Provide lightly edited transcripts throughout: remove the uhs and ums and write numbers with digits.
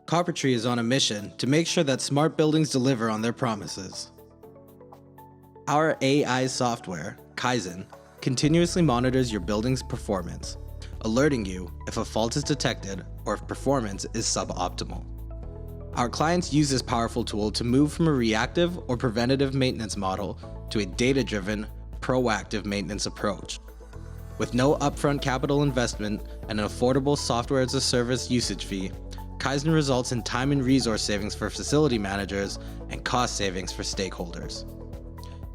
CopperTree is on a mission to make sure that smart buildings deliver on their promises. Our AI software, Kaizen, continuously monitors your building's performance, alerting you if a fault is detected or if performance is suboptimal. Our clients use this powerful tool to move from a reactive or preventative maintenance model to a data-driven, proactive maintenance approach. With no upfront capital investment and an affordable software-as-a-service usage fee, Kaizen results in time and resource savings for facility managers and cost savings for stakeholders.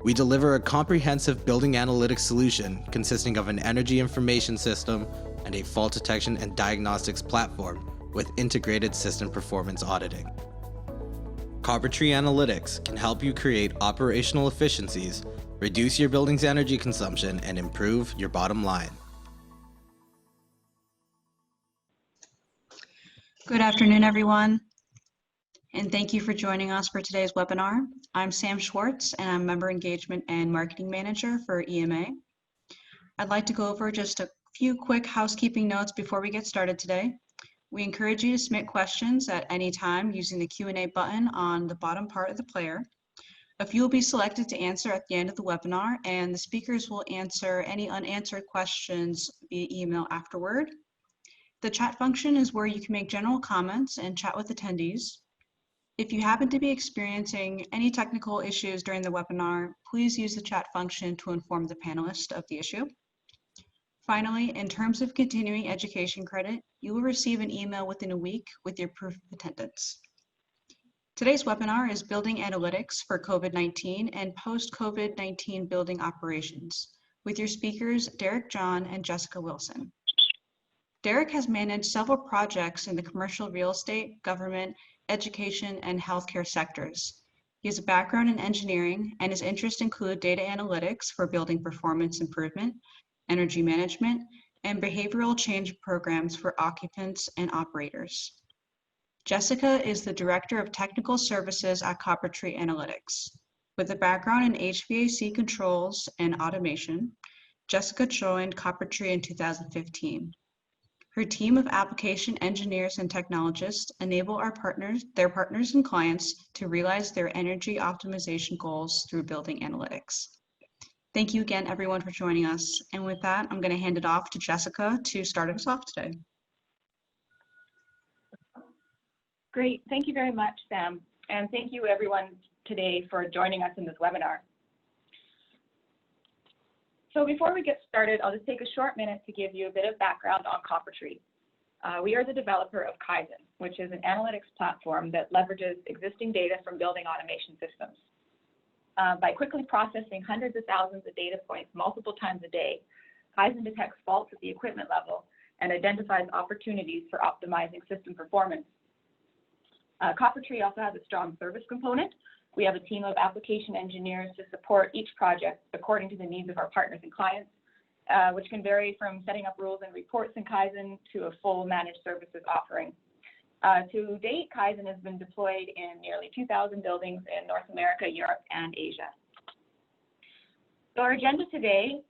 We deliver a comprehensive building analytics solution consisting of an energy information system and a fault detection and diagnostics platform with integrated system performance auditing. CopperTree Analytics can help you create operational efficiencies, reduce your building's energy consumption, and improve your bottom line. Good afternoon, everyone, and thank you for joining us for today's webinar. I'm Sam Schwartz, and I'm Member Engagement and Marketing Manager for EMA. I'd like to go over just a few quick housekeeping notes before we get started today. We encourage you to submit questions at any time using the Q&A button on the bottom part of the player. A few will be selected to answer at the end of the webinar, and the speakers will answer any unanswered questions via email afterward. The chat function is where you can make general comments and chat with attendees. If you happen to be experiencing any technical issues during the webinar, please use the chat function to inform the panelist of the issue. Finally, in terms of continuing education credit, you will receive an email within a week with your proof of attendance. Today's webinar is Building Analytics for COVID-19 and Post-COVID-19 Building Operations with your speakers, Derek John and Jessica Wilson. Derek has managed several projects in the commercial real estate, government, education, and healthcare sectors. He has a background in engineering, and his interests include data analytics for building performance improvement, energy management, and behavioral change programs for occupants and operators. Jessica is the Director of Technical Services at CopperTree Analytics. With a background in HVAC controls and automation, Jessica joined CopperTree in 2015. Her team of application engineers and technologists enable their partners and clients to realize their energy optimization goals through building analytics. Thank you again, everyone, for joining us. And with that, I'm going to hand it off to Jessica to start us off today. Great. Thank you very much, Sam. And thank you, everyone, today for joining us in this webinar. So before we get started, I'll just take a short minute to give you a bit of background on CopperTree. We are the developer of Kaizen, which is an analytics platform that leverages existing data from building automation systems. By quickly processing hundreds of thousands of data points multiple times a day, Kaizen detects faults at the equipment level and identifies opportunities for optimizing system performance. CopperTree also has a strong service component. We have a team of application engineers to support each project according to the needs of our partners and clients, which can vary from setting up rules and reports in Kaizen to a full managed services offering. To date, Kaizen has been deployed in nearly 2,000 buildings in North America, Europe, and Asia. So our agenda today,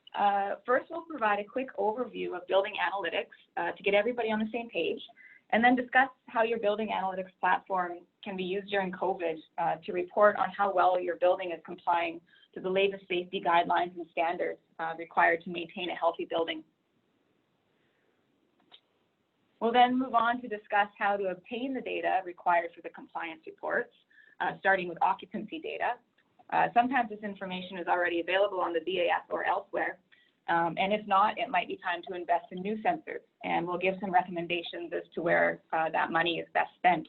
first we'll provide a quick overview of building analytics to get everybody on the same page, and then discuss how your building analytics platform can be used during COVID to report on how well your building is complying to the latest safety guidelines and standards required to maintain a healthy building. We'll then move on to discuss how to obtain the data required for the compliance reports, starting with occupancy data. Sometimes this information is already available on the BAS or elsewhere, and if not, it might be time to invest in new sensors, and we'll give some recommendations as to where that money is best spent.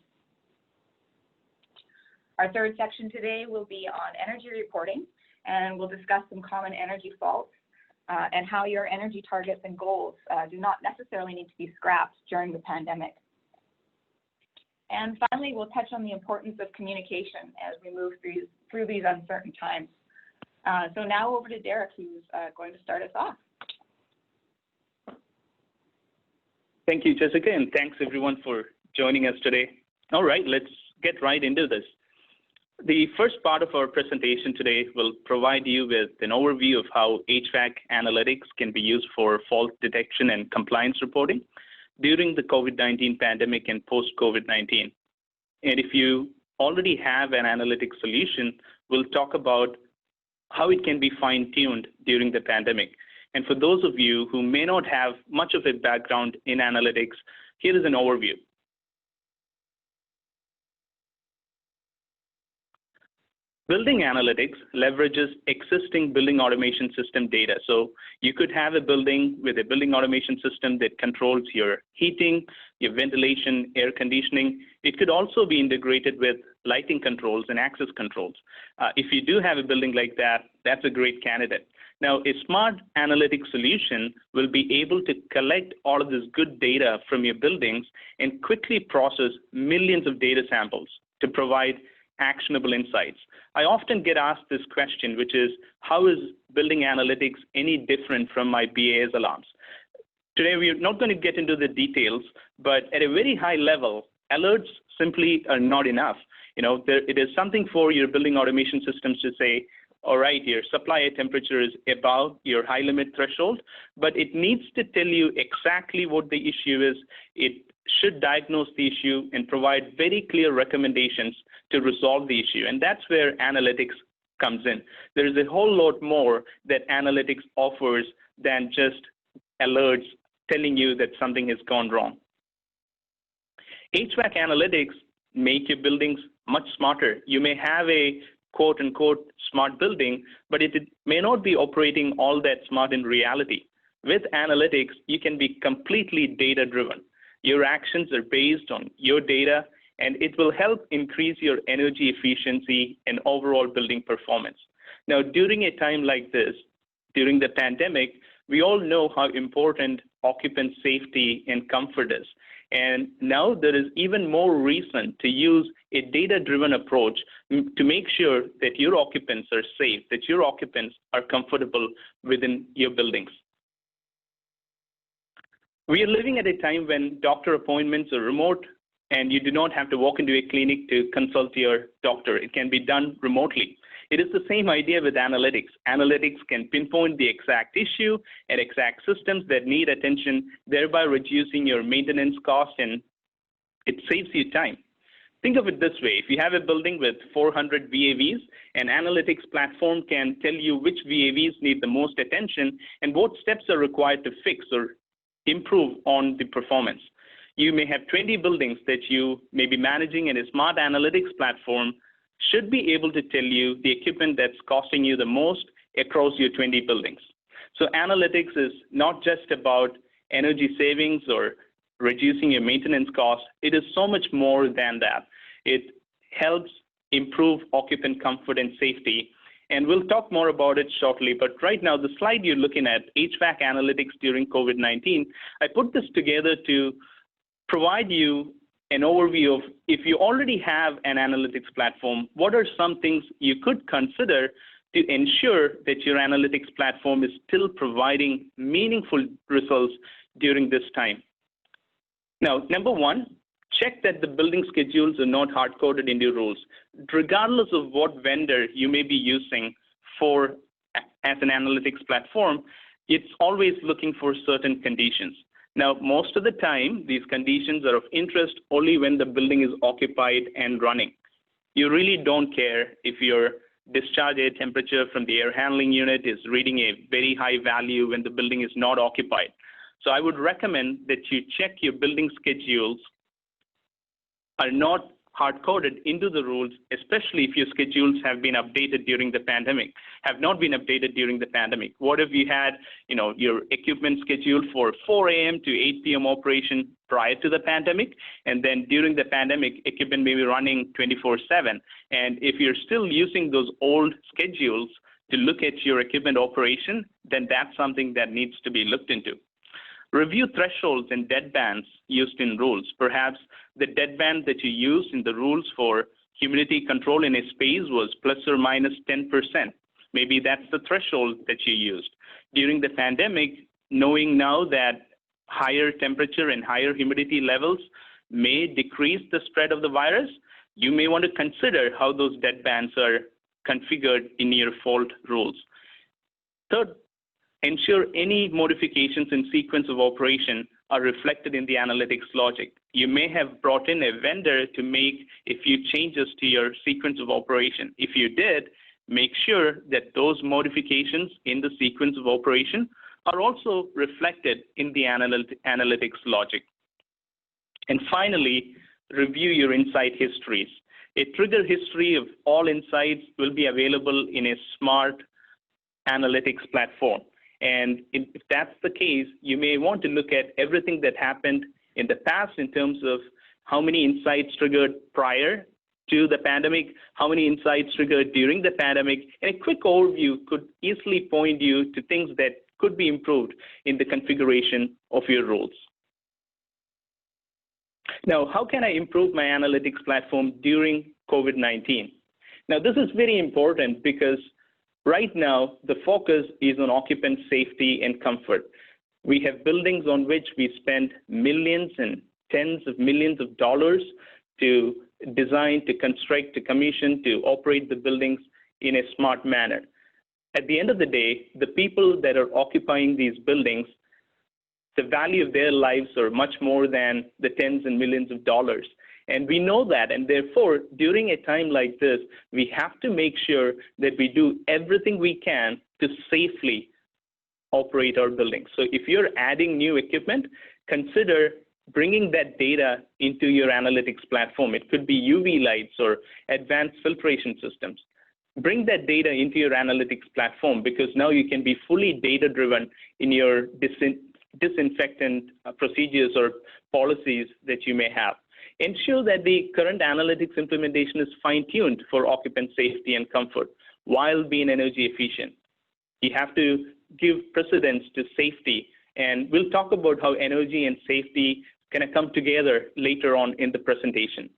Our third section today will be on energy reporting, and we'll discuss some common energy faults and how your energy targets and goals do not necessarily need to be scrapped during the pandemic. And finally, we'll touch on the importance of communication as we move through these uncertain times. So now over to Derek, who's going to start us off. Thank you, Jessica, and thanks everyone for joining us today. All right, let's get right into this. The first part of our presentation today will provide you with an overview of how HVAC analytics can be used for fault detection and compliance reporting during the COVID-19 pandemic and post-COVID-19. And if you already have an analytics solution, we'll talk about how it can be fine-tuned during the pandemic. And for those of you who may not have much of a background in analytics, here is an overview. Building analytics leverages existing building automation system data. So you could have a building with a building automation system that controls your heating, your ventilation, air conditioning. It could also be integrated with lighting controls and access controls. If you do have a building like that, that's a great candidate. Now, a smart analytics solution will be able to collect all of this good data from your buildings and quickly process millions of data samples to provide actionable insights. I often get asked this question, which is, how is building analytics any different from my BAS alarms? Today, we're not going to get into the details, but at a very high level, alerts simply are not enough. It is something for your building automation systems to say, all right, your supply air temperature is above your high limit threshold, but it needs to tell you exactly what the issue is. It should diagnose the issue and provide very clear recommendations to resolve the issue. And that's where analytics comes in. There is a whole lot more that analytics offers than just alerts telling you that something has gone wrong. HVAC analytics make your buildings much smarter. You may have a quote unquote smart building, but it may not be operating all that smart in reality. With analytics, you can be completely data driven. Your actions are based on your data, and it will help increase your energy efficiency and overall building performance. Now, during a time like this, during the pandemic, we all know how important occupant safety and comfort is. And now there is even more reason to use a data-driven approach to make sure that your occupants are safe, that your occupants are comfortable within your buildings. We are living at a time when doctor appointments are remote and you do not have to walk into a clinic to consult your doctor. It can be done remotely. It is the same idea with analytics. Analytics can pinpoint the exact issue and exact systems that need attention, thereby reducing your maintenance cost, and it saves you time. Think of it this way. If you have a building with 400 VAVs, an analytics platform can tell you which VAVs need the most attention and what steps are required to fix or improve on the performance. You may have 20 buildings that you may be managing, and a smart analytics platform should be able to tell you the equipment that's costing you the most across your 20 buildings. So analytics is not just about energy savings or reducing your maintenance costs. It is so much more than that. It helps improve occupant comfort and safety. And we'll talk more about it shortly. But right now, the slide you're looking at, HVAC analytics during COVID-19, I put this together to provide you an overview of, if you already have an analytics platform, what are some things you could consider to ensure that your analytics platform is still providing meaningful results during this time. Now, number one, check that the building schedules are not hard-coded into rules. Regardless of what vendor you may be using as an analytics platform, it's always looking for certain conditions. Now, most of the time, these conditions are of interest only when the building is occupied and running. You really don't care if your discharge air temperature from the air handling unit is reading a very high value when the building is not occupied. So I would recommend that you check your building schedules are not hard-coded into the rules, especially if your schedules have been updated during the pandemic, have not been updated during the pandemic. What if you had, your equipment scheduled for 4 a.m. to 8 p.m. operation prior to the pandemic, and then during the pandemic, equipment may be running 24/7. And if you're still using those old schedules to look at your equipment operation, then that's something that needs to be looked into. Review thresholds and deadbands used in rules. Perhaps the deadband that you used in the rules for humidity control in a space was plus or minus 10%. Maybe that's the threshold that you used. During the pandemic, knowing now that higher temperature and higher humidity levels may decrease the spread of the virus, you may want to consider how those deadbands are configured in your fault rules. Third, ensure any modifications in sequence of operation are reflected in the analytics logic. You may have brought in a vendor to make a few changes to your sequence of operation. If you did, make sure that those modifications in the sequence of operation are also reflected in the analytics logic. And finally, review your insight histories. A trigger history of all insights will be available in a smart analytics platform. And if that's the case, you may want to look at everything that happened in the past in terms of how many insights triggered prior to the pandemic, how many insights triggered during the pandemic, and a quick overview could easily point you to things that could be improved in the configuration of your roles. Now, how can I improve my analytics platform during COVID-19? Now, this is very important because right now, the focus is on occupant safety and comfort. We have buildings on which we spend millions and tens of millions of dollars to design, to construct, to commission, to operate the buildings in a smart manner. At the end of the day, the people that are occupying these buildings, the value of their lives are much more than the tens and millions of dollars. And we know that, and therefore, during a time like this, we have to make sure that we do everything we can to safely operate our buildings. So if you're adding new equipment, consider bringing that data into your analytics platform. It could be UV lights or advanced filtration systems. Bring that data into your analytics platform because now you can be fully data-driven in your disinfectant procedures or policies that you may have. Ensure that the current analytics implementation is fine-tuned for occupant safety and comfort while being energy efficient. You have to give precedence to safety, and we'll talk about how energy and safety can come together later on in the presentation.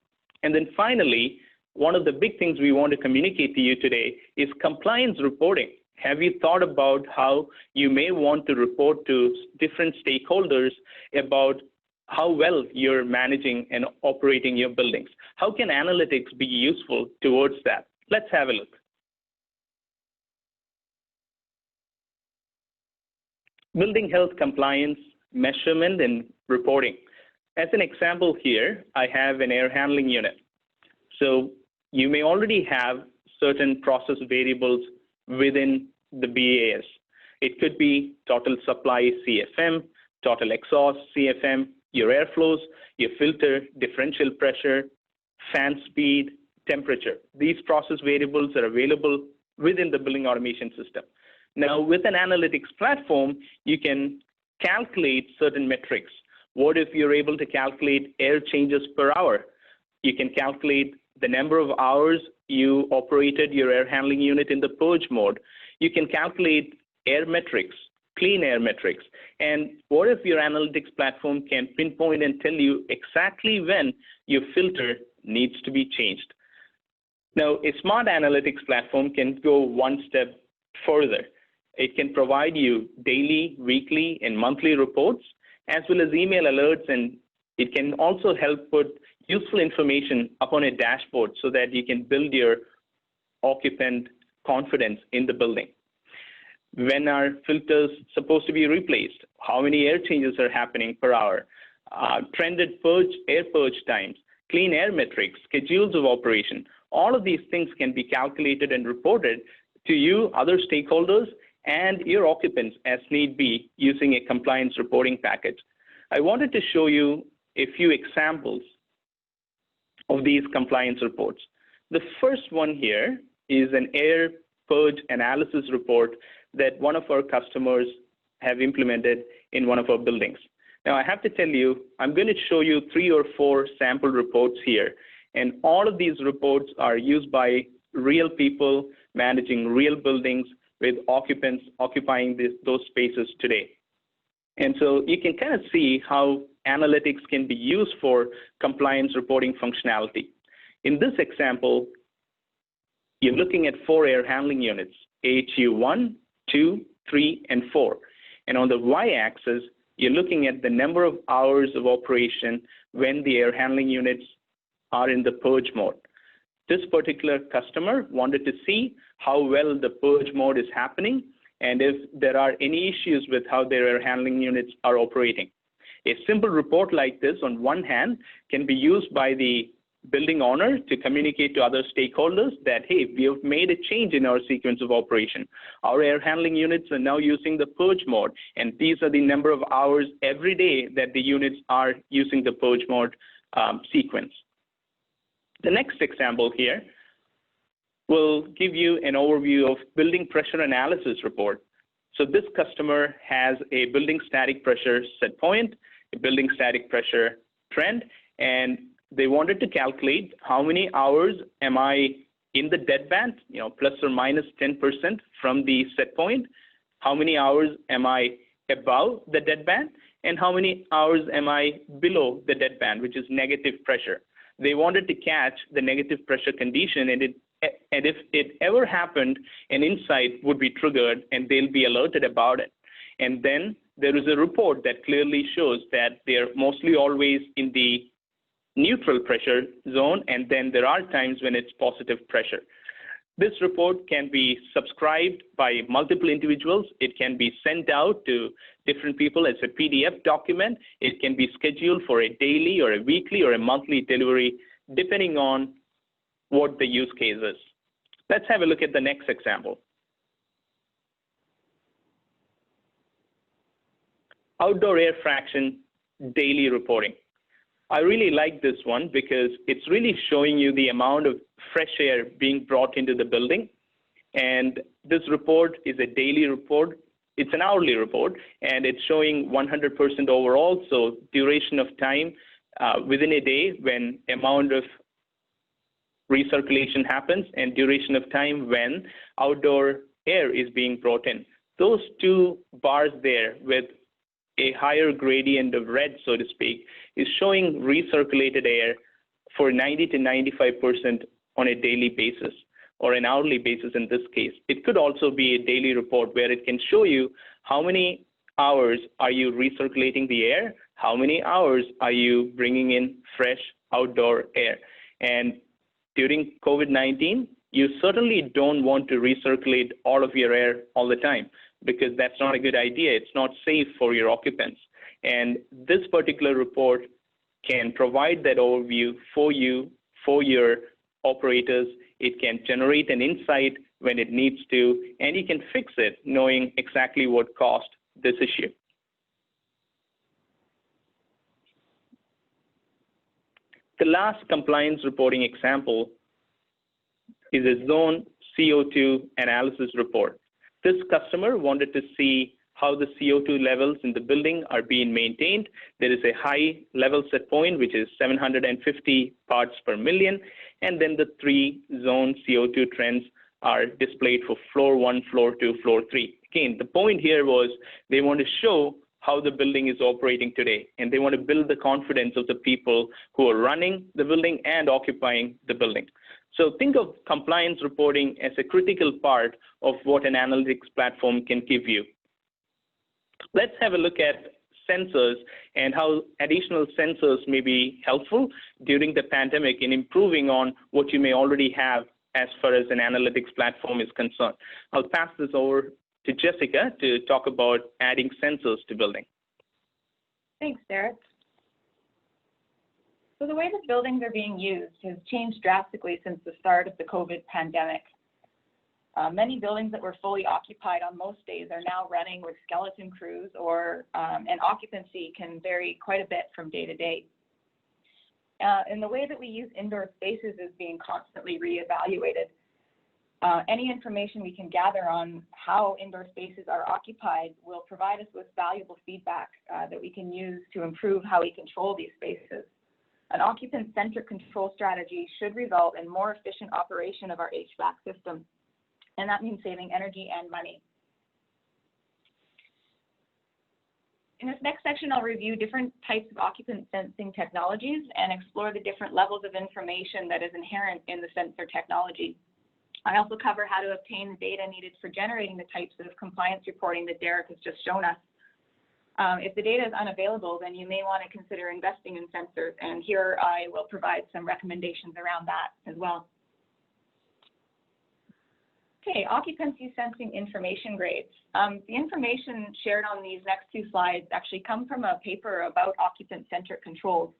And then finally, one of the big things we want to communicate to you today is compliance reporting. Have you thought about how you may want to report to different stakeholders about how well you're managing and operating your buildings? How can analytics be useful towards that? Let's have a look. Building health compliance, measurement, and reporting. As an example here, I have an air handling unit. So you may already have certain process variables within the BAS. It could be total supply CFM, total exhaust CFM, your airflows, your filter, differential pressure, fan speed, temperature. These process variables are available within the building automation system. Now, with an analytics platform, you can calculate certain metrics. What if you're able to calculate air changes per hour? You can calculate the number of hours you operated your air handling unit in the purge mode. You can calculate air metrics, clean air metrics. And what if your analytics platform can pinpoint and tell you exactly when your filter needs to be changed? Now, a smart analytics platform can go one step further. It can provide you daily, weekly, and monthly reports, as well as email alerts, and it can also help put useful information up on a dashboard so that you can build your occupant confidence in the building. When are filters supposed to be replaced? How many air changes are happening per hour? Trended air purge times, clean air metrics, schedules of operation. All of these things can be calculated and reported to you, other stakeholders, and your occupants as need be using a compliance reporting package. I wanted to show you a few examples of these compliance reports. The first one here is an air purge analysis report that one of our customers have implemented in one of our buildings. Now, I have to tell you, I'm going to show you 3 or 4 sample reports here. And all of these reports are used by real people managing real buildings with occupants occupying those spaces today. And so you can kind of see how analytics can be used for compliance reporting functionality. In this example, you're looking at 4 air handling units, AHU1, 2, 3, and 4. And on the y-axis, you're looking at the number of hours of operation when the air handling units are in the purge mode. This particular customer wanted to see how well the purge mode is happening and if there are any issues with how their air handling units are operating. A simple report like this, on one hand, can be used by the building owner to communicate to other stakeholders that, hey, we have made a change in our sequence of operation. Our air handling units are now using the purge mode, and these are the number of hours every day that the units are using the purge mode sequence. The next example here will give you an overview of building pressure analysis report. So this customer has a building static pressure set point, a building static pressure trend, and they wanted to calculate how many hours am I in the dead band, plus or minus 10% from the set point, how many hours am I above the dead band, and how many hours am I below the dead band, which is negative pressure. They wanted to catch the negative pressure condition, and if it ever happened, an insight would be triggered and they'll be alerted about it. And then there is a report that clearly shows that they're mostly always in the neutral pressure zone, and then there are times when it's positive pressure. This report can be subscribed by multiple individuals. It can be sent out to different people as a PDF document. It can be scheduled for a daily or a weekly or a monthly delivery, depending on what the use case is. Let's have a look at the next example. Outdoor air fraction daily reporting. I really like this one because it's really showing you the amount of fresh air being brought into the building. And this report is a daily report. It's an hourly report, and it's showing 100% overall, so duration of time within a day when amount of recirculation happens, and duration of time when outdoor air is being brought in. Those two bars there with a higher gradient of red, so to speak, is showing recirculated air for 90 to 95% on a daily basis, or an hourly basis in this case. It could also be a daily report where it can show you how many hours are you recirculating the air, how many hours are you bringing in fresh outdoor air. And during COVID-19, you certainly don't want to recirculate all of your air all the time, because that's not a good idea. It's not safe for your occupants. And this particular report can provide that overview for you, for your operators. It can generate an insight when it needs to, and you can fix it knowing exactly what caused this issue. The last compliance reporting example is a zone CO2 analysis report. This customer wanted to see how the CO2 levels in the building are being maintained. There is a high level set point, which is 750 parts per million, and then the 3 zone CO2 trends are displayed for floor 1, floor 2, floor 3. Again, the point here was they want to show how the building is operating today, and they want to build the confidence of the people who are running the building and occupying the building. So think of compliance reporting as a critical part of what an analytics platform can give you. Let's have a look at sensors and how additional sensors may be helpful during the pandemic in improving on what you may already have as far as an analytics platform is concerned. I'll pass this over to Jessica to talk about adding sensors to building. Thanks, Derek. So the way that buildings are being used has changed drastically since the start of the COVID pandemic. Many buildings that were fully occupied on most days are now running with skeleton crews, and occupancy can vary quite a bit from day to day. And the way that we use indoor spaces is being constantly reevaluated. Any information we can gather on how indoor spaces are occupied will provide us with valuable feedback that we can use to improve how we control these spaces. An occupant-centric control strategy should result in more efficient operation of our HVAC system, and that means saving energy and money. In this next section, I'll review different types of occupant sensing technologies and explore the different levels of information that is inherent in the sensor technology. I also cover how to obtain the data needed for generating the types of compliance reporting that Derek has just shown us. If the data is unavailable, then you may want to consider investing in sensors, and here I will provide some recommendations around that as well. Okay, occupancy sensing information grades. The information shared on these next two slides actually come from a paper about occupant-centric controls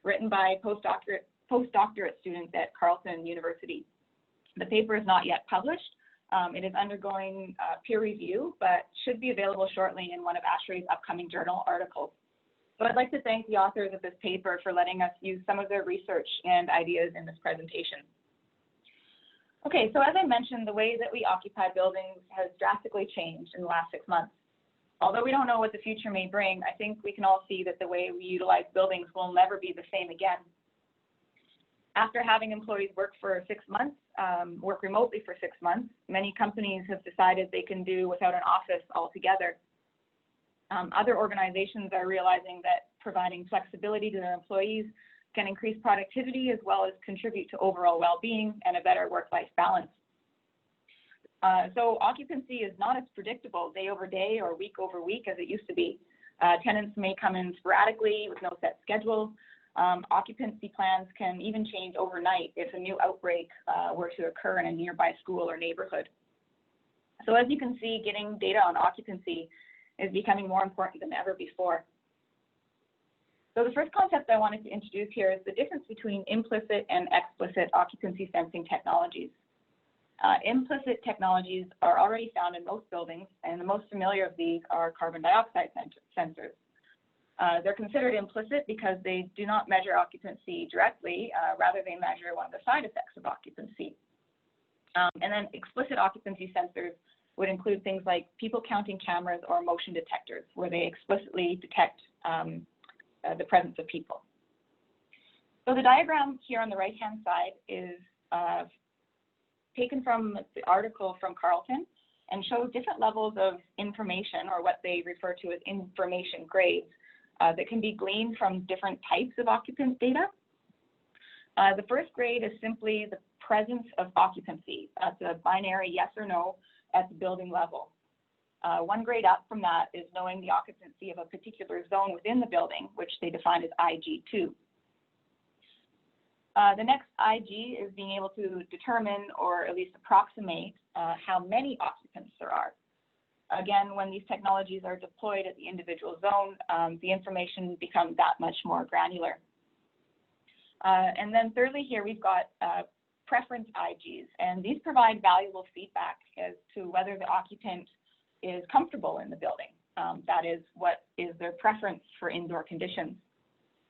written by postdoctorate students at Carleton University. The paper is not yet published. It is undergoing peer review, but should be available shortly in one of ASHRAE's upcoming journal articles. So I'd like to thank the authors of this paper for letting us use some of their research and ideas in this presentation. Okay, so as I mentioned, the way that we occupy buildings has drastically changed in the last 6 months. Although we don't know what the future may bring, I think we can all see that the way we utilize buildings will never be the same again. After having employees work for 6 months, work remotely for 6 months, many companies have decided they can do without an office altogether. Other organizations are realizing that providing flexibility to their employees can increase productivity as well as contribute to overall well-being and a better work-life balance. So occupancy is not as predictable day over day or week over week as it used to be. Tenants may come in sporadically with no set schedule. Occupancy plans can even change overnight if a new outbreak were to occur in a nearby school or neighborhood. So as you can see, getting data on occupancy is becoming more important than ever before. So the first concept I wanted to introduce here is the difference between implicit and explicit occupancy sensing technologies. Implicit technologies are already found in most buildings, and the most familiar of these are carbon dioxide sensors. They're considered implicit because they do not measure occupancy directly, rather they measure one of the side effects of occupancy. And then explicit occupancy sensors would include things like people counting cameras or motion detectors, where they explicitly detect the presence of people. So the diagram here on the right-hand side is taken from the article from Carleton and shows different levels of information, or what they refer to as information grades, that can be gleaned from different types of occupant data. The first grade is simply the presence of occupancy. That's a binary yes or no at the building level. One grade up from that is knowing the occupancy of a particular zone within the building, which they define as IG2. The next IG is being able to determine, or at least approximate, how many occupants there are. Again, when these technologies are deployed at the individual zone, the information becomes that much more granular. And then thirdly here, we've got preference IGs, and these provide valuable feedback as to whether the occupant is comfortable in the building. That is, what is their preference for indoor conditions.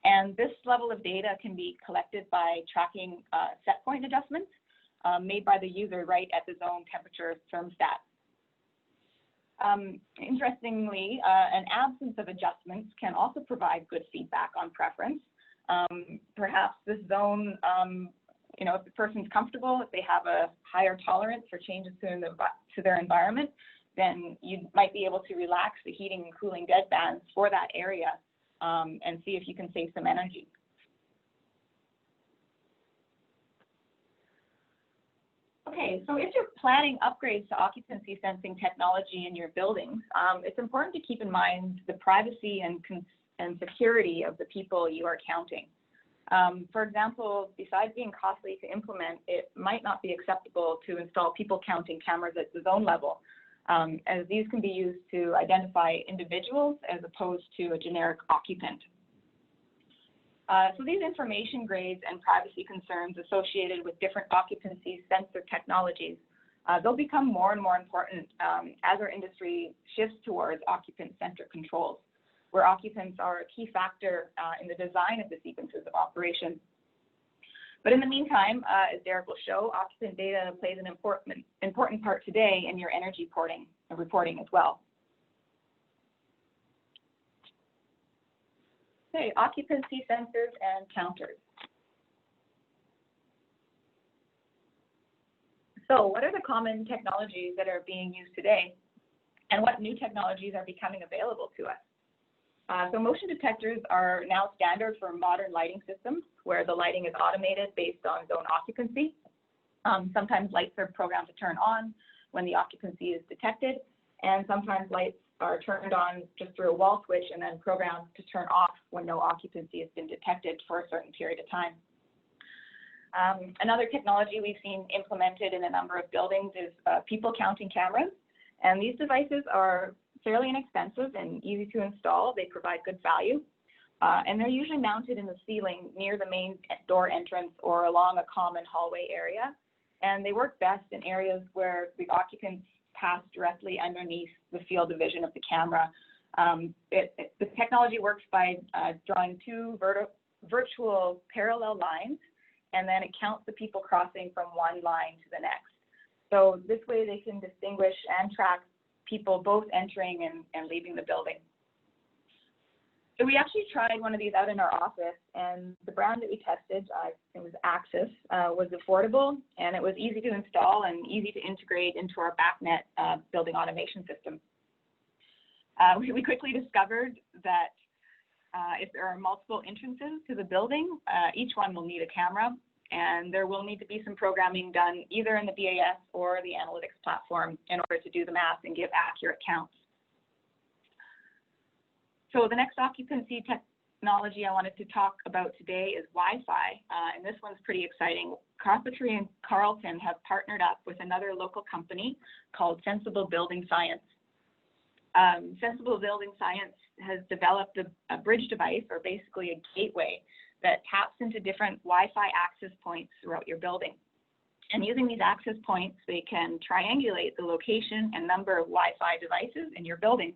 And this level of data can be collected by tracking set point adjustments made by the user right at the zone temperature thermostat. Interestingly, an absence of adjustments can also provide good feedback on preference. Perhaps this zone, if the person's comfortable, if they have a higher tolerance for changes to their environment, then you might be able to relax the heating and cooling deadbands for that area and see if you can save some energy. Okay, so if you're planning upgrades to occupancy sensing technology in your buildings, it's important to keep in mind the privacy and security of the people you are counting. For example, besides being costly to implement, it might not be acceptable to install people counting cameras at the zone level, as these can be used to identify individuals as opposed to a generic occupant. So these information grades and privacy concerns associated with different occupancy sensor technologies, they'll become more and more important as our industry shifts towards occupant-centric controls, where occupants are a key factor in the design of the sequences of operation. But in the meantime, as Derek will show, occupant data plays an important part today in your energy reporting as well. Okay, occupancy sensors and counters. So what are the common technologies that are being used today, and what new technologies are becoming available to us? So motion detectors are now standard for modern lighting systems, where the lighting is automated based on zone occupancy. Sometimes lights are programmed to turn on when the occupancy is detected, and sometimes lights are turned on just through a wall switch and then programmed to turn off when no occupancy has been detected for a certain period of time. Another technology we've seen implemented in a number of buildings is people counting cameras. And these devices are fairly inexpensive and easy to install. They provide good value. And they're usually mounted in the ceiling near the main door entrance or along a common hallway area. And they work best in areas where the occupants pass directly underneath the field of vision of the camera. The technology works by drawing two virtual parallel lines, and then it counts the people crossing from one line to the next. So this way they can distinguish and track people both entering and leaving the building. So we actually tried one of these out in our office, and the brand that we tested, it was Axis, was affordable, and it was easy to install and easy to integrate into our BACnet building automation system. We quickly discovered that if there are multiple entrances to the building, each one will need a camera, and there will need to be some programming done either in the BAS or the analytics platform in order to do the math and give accurate counts. So the next occupancy technology I wanted to talk about today is Wi-Fi, and this one's pretty exciting. CopperTree and Carleton have partnered up with another local company called Sensible Building Science. Sensible Building Science has developed a bridge device, or basically a gateway, that taps into different Wi-Fi access points throughout your building. And using these access points, they can triangulate the location and number of Wi-Fi devices in your building.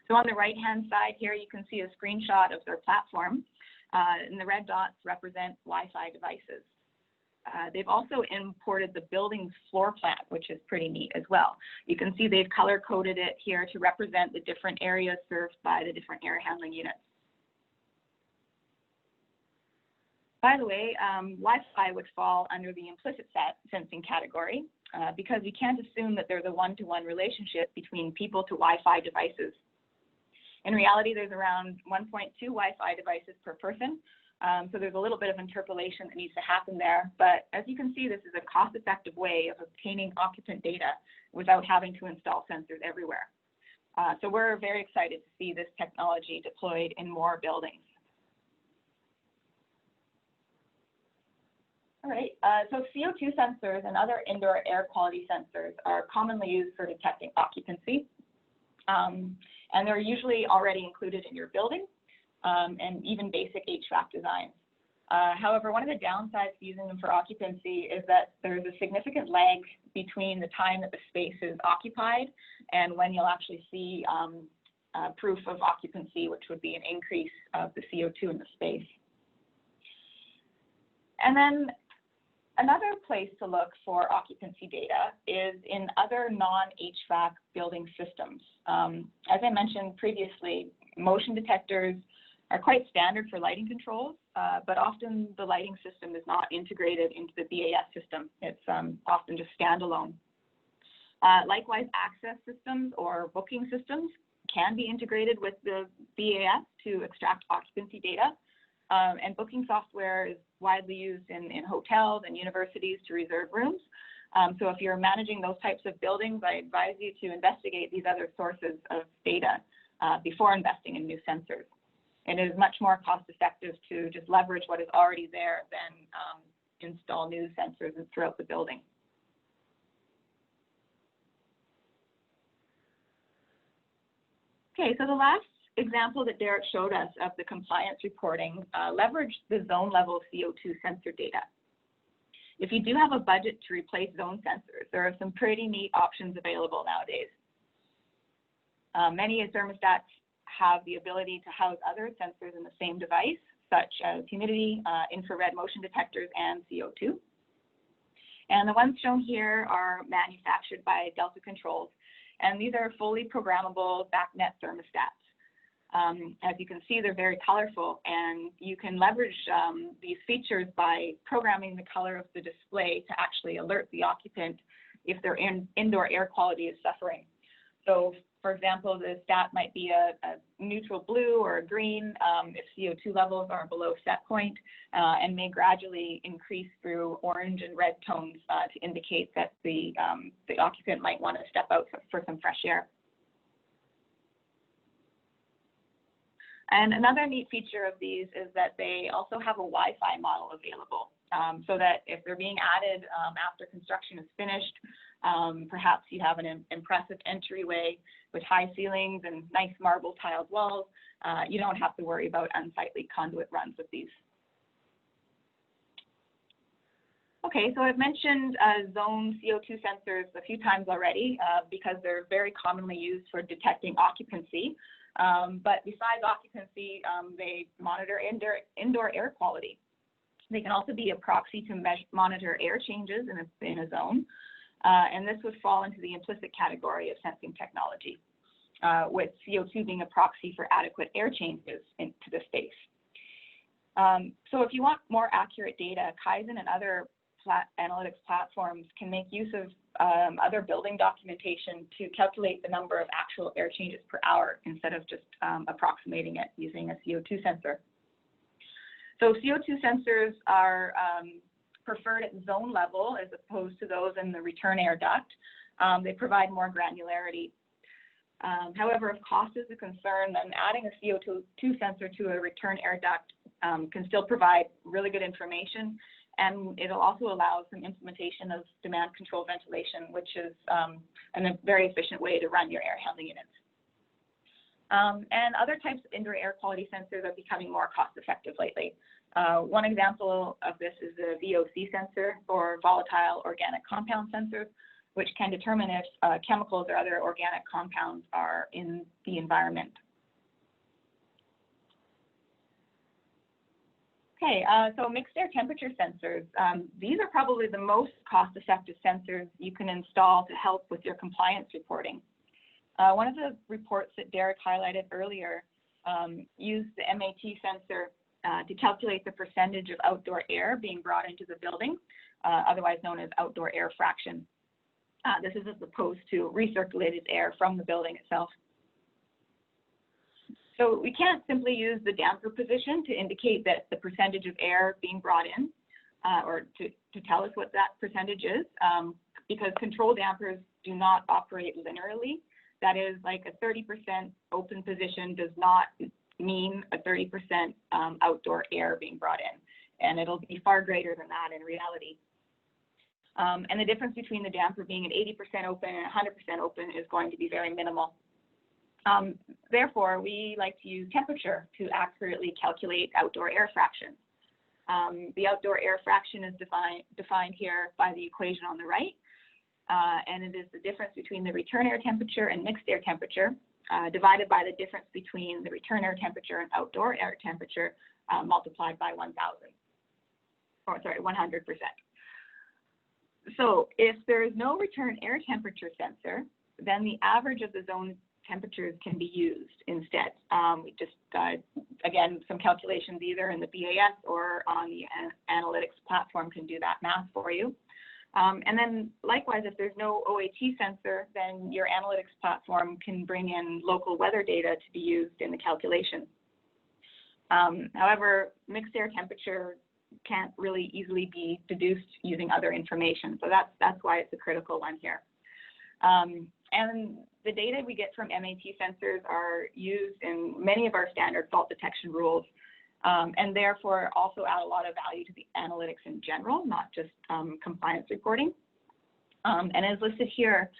So on the right-hand side here, you can see a screenshot of their platform, and the red dots represent Wi-Fi devices. They've also imported the building's floor plan, which is pretty neat as well. You can see they've color-coded it here to represent the different areas served by the different air handling units. By the way, Wi-Fi would fall under the implicit sensing category because you can't assume that there's a one-to-one relationship between people to Wi-Fi devices. In reality, there's around 1.2 Wi-Fi devices per person, so there's a little bit of interpolation that needs to happen there. But as you can see, this is a cost-effective way of obtaining occupant data without having to install sensors everywhere. So we're very excited to see this technology deployed in more buildings. All right, so CO2 sensors and other indoor air quality sensors are commonly used for detecting occupancy. And they're usually already included in your building and even basic HVAC designs. However, one of the downsides to using them for occupancy is that there's a significant lag between the time that the space is occupied and when you'll actually see proof of occupancy, which would be an increase of the CO2 in the space. And then another place to look for occupancy data is in other non-HVAC building systems. As I mentioned previously, motion detectors are quite standard for lighting controls, but often the lighting system is not integrated into the BAS system. It's often just standalone. Likewise, access systems or booking systems can be integrated with the BAS to extract occupancy data. And booking software is widely used in hotels and universities to reserve rooms. So if you're managing those types of buildings, I advise you to investigate these other sources of data before investing in new sensors. And it is much more cost effective to just leverage what is already there than install new sensors throughout the building. Okay, so the last example that Derek showed us of the compliance reporting leveraged the zone level CO2 sensor data. If you do have a budget to replace zone sensors, there are some pretty neat options available nowadays. Many thermostats have the ability to house other sensors in the same device, such as humidity, infrared motion detectors, and CO2. And the ones shown here are manufactured by Delta Controls, and these are fully programmable BACnet thermostats. As you can see, they're very colorful, and you can leverage these features by programming the color of the display to actually alert the occupant if their indoor air quality is suffering. So, for example, the stat might be a neutral blue or a green if CO2 levels are below set point, and may gradually increase through orange and red tones to indicate that the occupant might want to step out for some fresh air. And another neat feature of these is that they also have a Wi-Fi model available. so that if they're being added after construction is finished, perhaps you have an impressive entryway with high ceilings and nice marble tiled walls. You don't have to worry about unsightly conduit runs with these. Okay, so I've mentioned zone CO2 sensors a few times already because they're very commonly used for detecting occupancy. But besides occupancy, they monitor indoor air quality. They can also be a proxy to monitor air changes in a zone. And this would fall into the implicit category of sensing technology, with CO2 being a proxy for adequate air changes into the space. So if you want more accurate data, Kaizen and other analytics platforms can make use of other building documentation to calculate the number of actual air changes per hour instead of just approximating it using a CO2 sensor. So CO2 sensors are preferred at zone level as opposed to those in the return air duct. They provide more granularity. However, if cost is a concern, then adding a CO2 sensor to a return air duct can still provide really good information, and it'll also allow some implementation of demand control ventilation, which is a very efficient way to run your air handling units. And other types of indoor air quality sensors are becoming more cost effective lately. One example of this is the VOC sensor, or volatile organic compound sensor, which can determine if chemicals or other organic compounds are in the environment. Okay, so mixed air temperature sensors. These are probably the most cost-effective sensors you can install to help with your compliance reporting. One of the reports that Derek highlighted earlier used the MAT sensor to calculate the percentage of outdoor air being brought into the building, otherwise known as outdoor air fraction. This is as opposed to recirculated air from the building itself. So we can't simply use the damper position to indicate that the percentage of air being brought in, or to tell us what that percentage is, because control dampers do not operate linearly. That is, like a 30% open position does not mean a 30% outdoor air being brought in, and it'll be far greater than that in reality. And the difference between the damper being an 80% open and 100% open is going to be very minimal. Therefore, we like to use temperature to accurately calculate outdoor air fraction. The outdoor air fraction is defined here by the equation on the right, and it is the difference between the return air temperature and mixed air temperature divided by the difference between the return air temperature and outdoor air temperature multiplied by 1,000, or sorry, 100%. So if there is no return air temperature sensor, then the average of the zone temperatures can be used instead. We just, again, some calculations either in the BAS or on the analytics platform can do that math for you. And then likewise, if there's no OAT sensor, then your analytics platform can bring in local weather data to be used in the calculation. However, mixed air temperature can't really easily be deduced using other information. So that's why it's a critical one here. And the data we get from MAT sensors are used in many of our standard fault detection rules, and therefore also add a lot of value to the analytics in general, not just compliance reporting. And as listed here,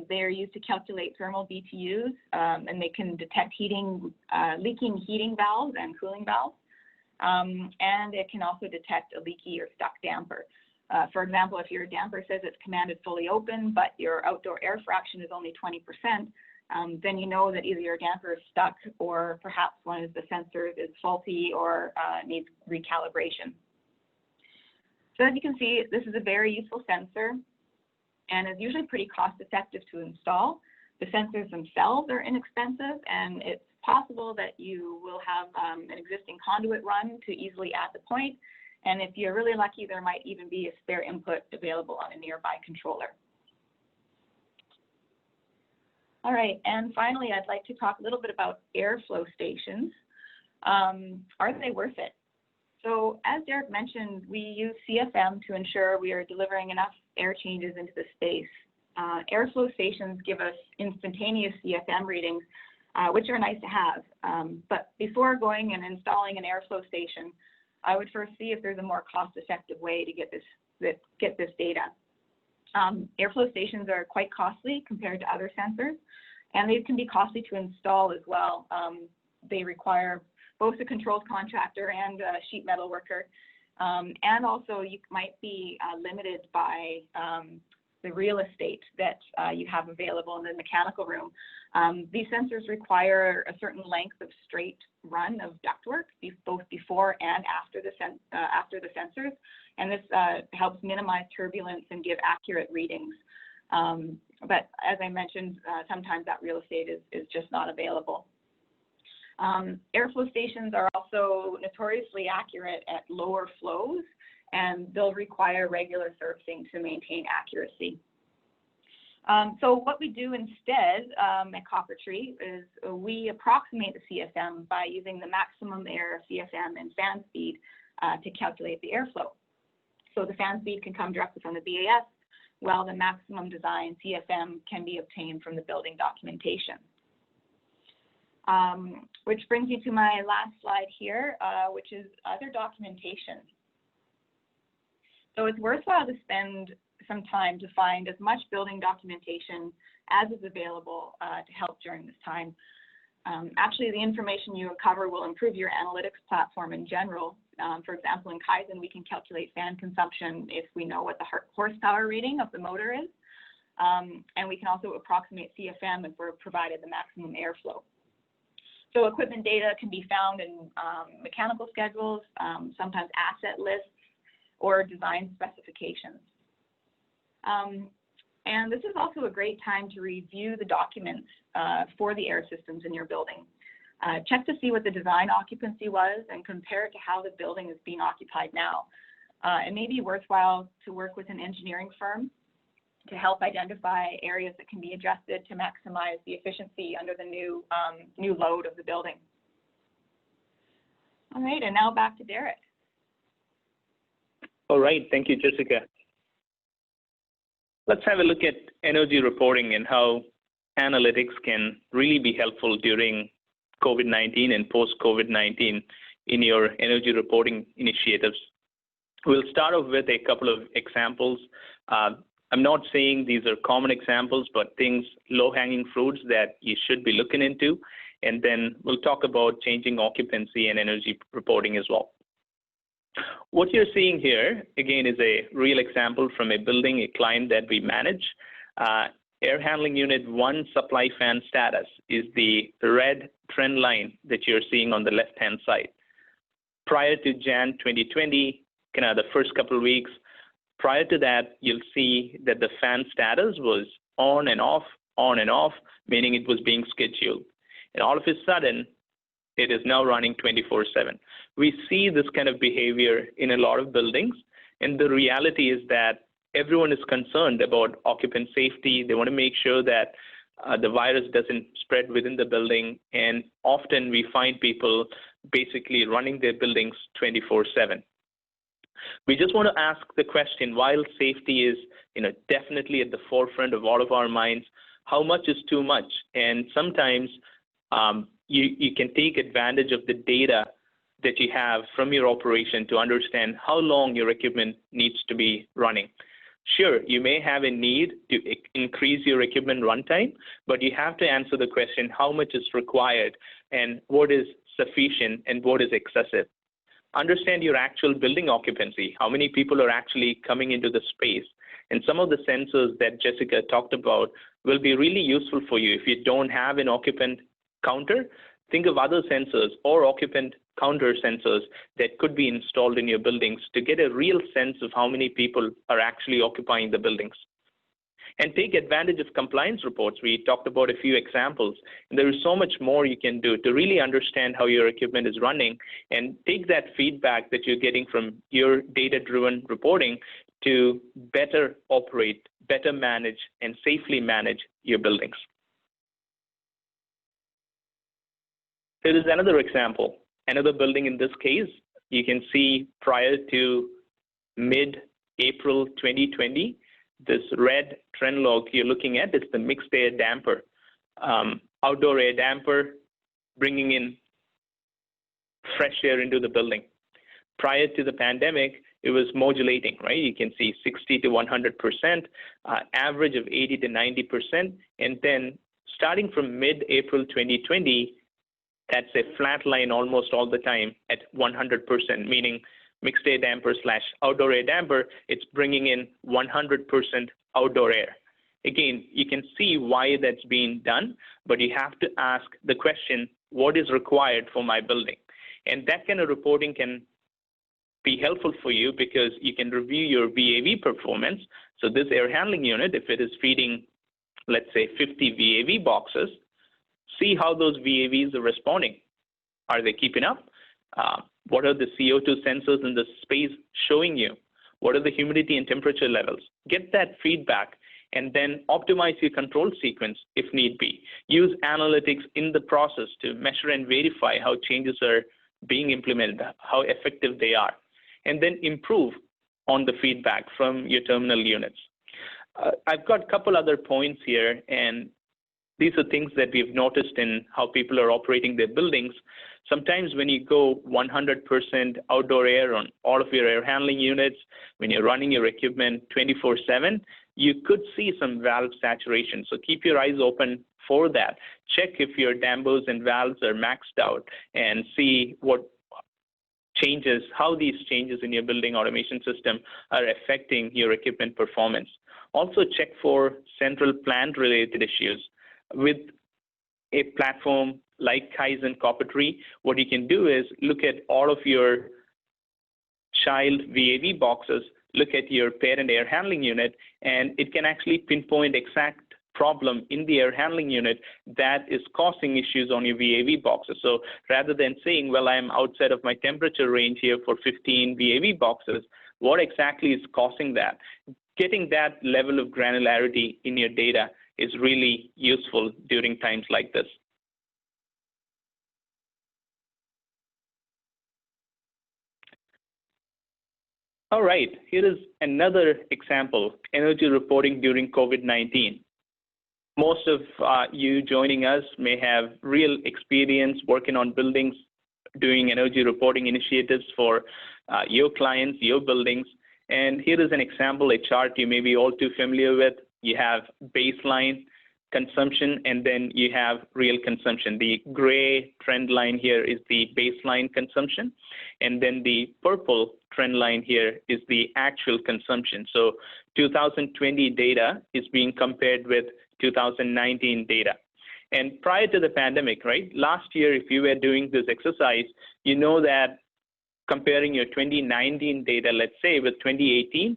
they are used to calculate thermal BTUs, and they can detect leaking heating valves and cooling valves. And it can also detect a leaky or stuck damper. For example, if your damper says it's commanded fully open, but your outdoor air fraction is only 20%, then you know that either your damper is stuck or perhaps one of the sensors is faulty or needs recalibration. So as you can see, this is a very useful sensor and is usually pretty cost effective to install. The sensors themselves are inexpensive, and it's possible that you will have an existing conduit run to easily add the point. And if you're really lucky, there might even be a spare input available on a nearby controller. All right, and finally, I'd like to talk a little bit about airflow stations. Are they worth it? So as Derek mentioned, we use CFM to ensure we are delivering enough air changes into the space. Airflow stations give us instantaneous CFM readings, which are nice to have. But before going and installing an airflow station, I would first see if there's a more cost-effective way to get this data. Airflow stations are quite costly compared to other sensors, and they can be costly to install as well. They require both a controls contractor and a sheet metal worker. And also you might be limited by the real estate that you have available in the mechanical room. These sensors require a certain length of straight run of ductwork, both before and after the sensors, and this helps minimize turbulence and give accurate readings. But as I mentioned, sometimes that real estate is just not available. Airflow stations are also notoriously accurate at lower flows, and they'll require regular servicing to maintain accuracy. So what we do instead at CopperTree is we approximate the CFM by using the maximum air, CFM, and fan speed to calculate the airflow. So the fan speed can come directly from the BAS, while the maximum design CFM can be obtained from the building documentation. Which brings me to my last slide here, which is other documentation. So it's worthwhile to spend some time to find as much building documentation as is available to help during this time. Actually, the information you uncover will improve your analytics platform in general. For example, in Kaizen, we can calculate fan consumption if we know what the horsepower rating of the motor is. And we can also approximate CFM if we're provided the maximum airflow. So equipment data can be found in mechanical schedules, sometimes asset lists, or design specifications. And this is also a great time to review the documents for the air systems in your building. Check to see what the design occupancy was and compare it to how the building is being occupied now. It may be worthwhile to work with an engineering firm to help identify areas that can be adjusted to maximize the efficiency under the new load of the building. All right, and now back to Derek. All right, thank you, Jessica. Let's have a look at energy reporting and how analytics can really be helpful during COVID-19 and post-COVID-19 in your energy reporting initiatives. We'll start off with a couple of examples. I'm not saying these are common examples, but things, low-hanging fruits that you should be looking into. And then we'll talk about changing occupancy and energy reporting as well. What you're seeing here, again, is a real example from a building, a client that we manage. Air handling unit 1 supply fan status is the red trend line that you're seeing on the left-hand side. Prior to Jan 2020, kind of the first couple of weeks, prior to that, you'll see that the fan status was on and off, meaning it was being scheduled. And all of a sudden, it is now running 24/7. We see this kind of behavior in a lot of buildings, and the reality is that everyone is concerned about occupant safety. They want to make sure that the virus doesn't spread within the building, and often we find people basically running their buildings 24/7. We just want to ask the question, while safety is definitely at the forefront of all of our minds, how much is too much? And sometimes you can take advantage of the data that you have from your operation to understand how long your equipment needs to be running. Sure, you may have a need to increase your equipment runtime, but you have to answer the question, how much is required and what is sufficient and what is excessive. Understand your actual building occupancy, how many people are actually coming into the space. And some of the sensors that Jessica talked about will be really useful for you. If you don't have an occupant counter, think of other sensors or occupant counter sensors that could be installed in your buildings to get a real sense of how many people are actually occupying the buildings. And take advantage of compliance reports. We talked about a few examples. And there is so much more you can do to really understand how your equipment is running and take that feedback that you're getting from your data-driven reporting to better operate, better manage, and safely manage your buildings. There is another example, another building in this case. You can see prior to mid-April 2020, this red trend log you're looking at is the mixed air damper. Outdoor air damper, bringing in fresh air into the building. prior to the pandemic, it was modulating, right? You can see 60 to 100%, average of 80 to 90%. And then starting from mid-April 2020, that's a flat line almost all the time at 100%, meaning mixed air damper / outdoor air damper, it's bringing in 100% outdoor air. Again, you can see why that's being done, but you have to ask the question, what is required for my building? And that kind of reporting can be helpful for you because you can review your VAV performance. So this air handling unit, if it is feeding, let's say 50 VAV boxes, see how those VAVs are responding. Are they keeping up? What are the CO2 sensors in the space showing you? What are the humidity and temperature levels? Get that feedback and then optimize your control sequence if need be. Use analytics in the process to measure and verify how changes are being implemented, how effective they are, and then improve on the feedback from your terminal units. I've got a couple other points here, and these are things that we've noticed in how people are operating their buildings. Sometimes when you go 100% outdoor air on all of your air handling units, when you're running your equipment 24/7, you could see some valve saturation. So keep your eyes open for that. Check if your dampers and valves are maxed out and see what changes, how these changes in your building automation system are affecting your equipment performance. Also check for central plant related issues. With a platform like Kaizen CopperTree, what you can do is look at all of your child VAV boxes, look at your parent air handling unit, and it can actually pinpoint exact problem in the air handling unit that is causing issues on your VAV boxes. So rather than saying, well, I'm outside of my temperature range here for 15 VAV boxes, what exactly is causing that? Getting that level of granularity in your data is really useful during times like this. All right, here is another example, energy reporting during COVID-19. Most of you joining us may have real experience working on buildings, doing energy reporting initiatives for your clients, your buildings. And here is an example, a chart you may be all too familiar with. You have baseline consumption, and then you have real consumption. The gray trend line here is the baseline consumption, and then the purple trend line here is the actual consumption. So 2020 data is being compared with 2019 data. And prior to the pandemic, right, last year, if you were doing this exercise, you know that comparing your 2019 data, let's say, with 2018,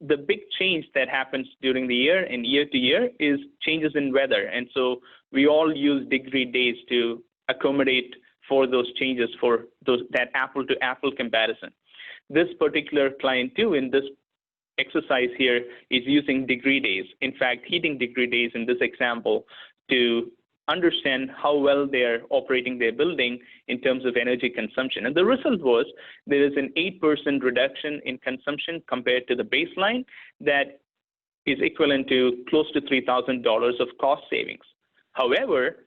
the big change that happens during the year and year to year is changes in weather. And so we all use degree days to accommodate for those changes, for that apple to apple comparison. This particular client too, in this exercise here, is using degree days. In fact, heating degree days in this example to understand how well they're operating their building in terms of energy consumption. And the result was there is an 8% reduction in consumption compared to the baseline that is equivalent to close to $3,000 of cost savings. However,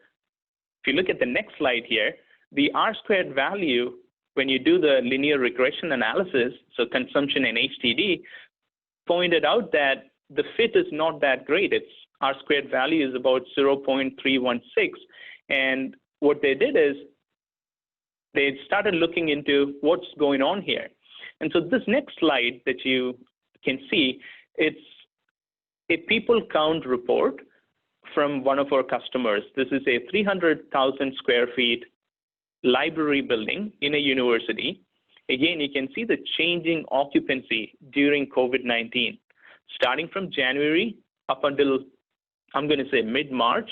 if you look at the next slide here, the R-squared value, when you do the linear regression analysis, so consumption and HTD, pointed out that the fit is not that great. Its R-squared value is about 0.316. And what they did is they started looking into what's going on here. And so this next slide that you can see, it's a people count report from one of our customers. This is a 300,000 square feet library building in a university. Again, you can see the changing occupancy during COVID-19. Starting from January up until, I'm going to say, mid-March,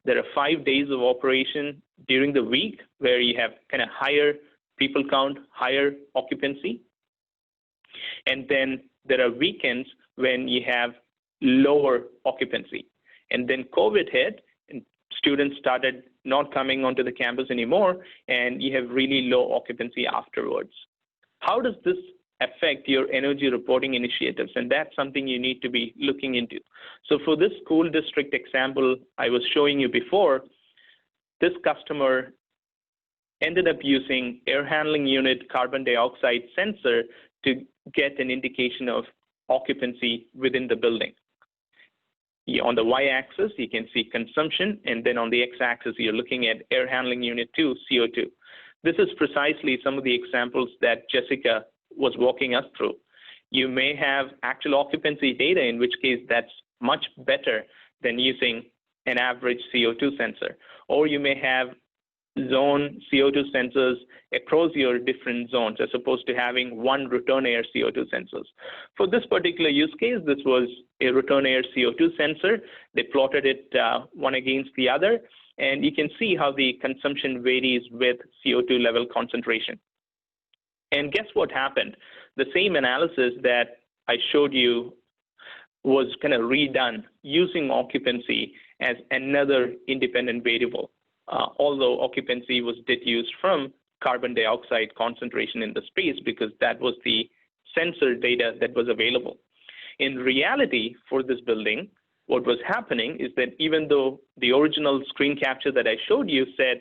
there are 5 days of operation during the week where you have kind of higher people count, higher occupancy. And then there are weekends when you have lower occupancy. And then COVID hit, and students started not coming onto the campus anymore, and you have really low occupancy afterwards. How does this affect your energy reporting initiatives? And that's something you need to be looking into. So for this school district example I was showing you before, this customer ended up using air handling unit carbon dioxide sensor to get an indication of occupancy within the building. On the y-axis, you can see consumption, and then on the x-axis, you're looking at air handling unit 2, CO2. This is precisely some of the examples that Jessica was walking us through. You may have actual occupancy data, in which case that's much better than using an average CO2 sensor. Or you may have zone CO2 sensors across your different zones, as opposed to having one return air CO2 sensors. For this particular use case, this was a return air CO2 sensor. They plotted it one against the other, and you can see how the consumption varies with CO2 level concentration. And guess what happened? The same analysis that I showed you was kind of redone using occupancy as another independent variable. Although occupancy was deduced from carbon dioxide concentration in the space because that was the sensor data that was available. In reality, for this building, what was happening is that even though the original screen capture that I showed you said